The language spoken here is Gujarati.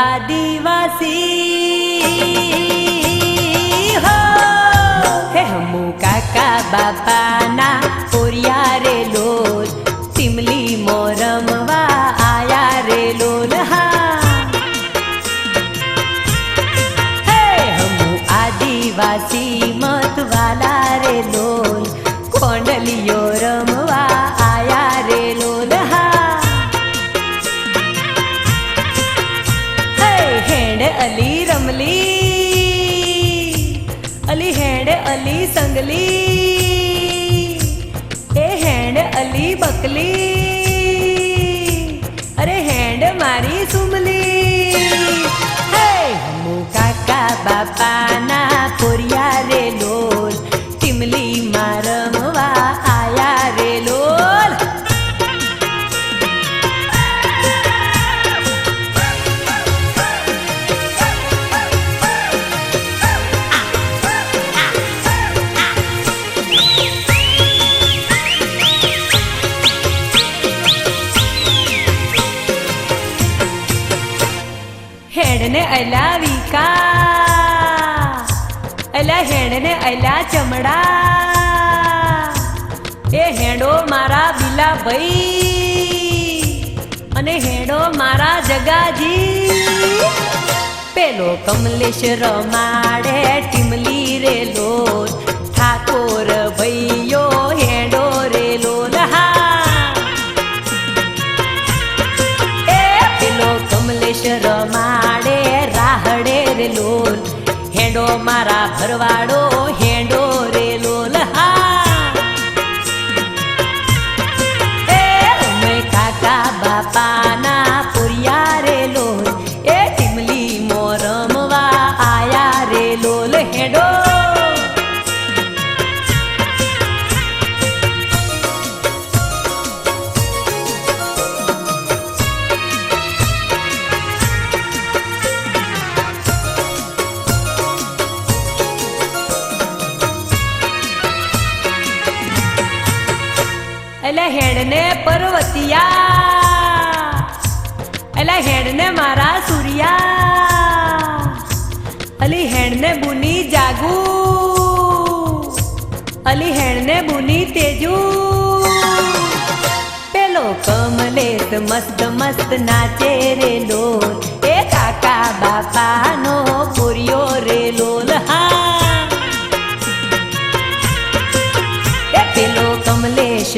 આદિવાસી હો હે હમુ કાકા બાપાના ઓરિયા રે લોલ ટીમલી મોરમવા આયા રે લોલ હા હે હમુ આદિવાસી મતવાલા રે લોલ કોંડલિયો રમવા આયા રે લોલ હા हेंड अली रमली अली हेंड अली संगली ए हेंड अली बकली अरे हेंड मारी सुमली हे हमू काका बापा ना पोरिया रे लोल टिमली मारमवा आया रे लोल हेड ने अला विका अला हेड ने अला चमड़ा ए हेडो मारा बिला भाई અને હેડો મારા જગાજી પેલો કમલેશ રમાડે ટીમલી રે લોલ ઠાકોર ભૈયો હેડો રે લોલ હા એ પેલો કમલેશ રમાડે રાહડે રે લોલ હેડો મારા ભરવાડો હેડો રે લોલ હા એ અમે કાકા બાપાના પુરિયા રે લોલ એ ટીમલી મોરમવા આયા રે લોલ હેડો એલા હેડ ને પર્વતિયા એલા હેડ ને મારા સૂર્યા અલી હેડ ને બુની જાગુ અલી હેડ ને બુની તેજુ પેલો કમલેશ મસ્ત મસ્ત નાચે રે લોલ એ કાકા બાપાનો પુરિયો રે લોલ હા એ પેલો કમલેશ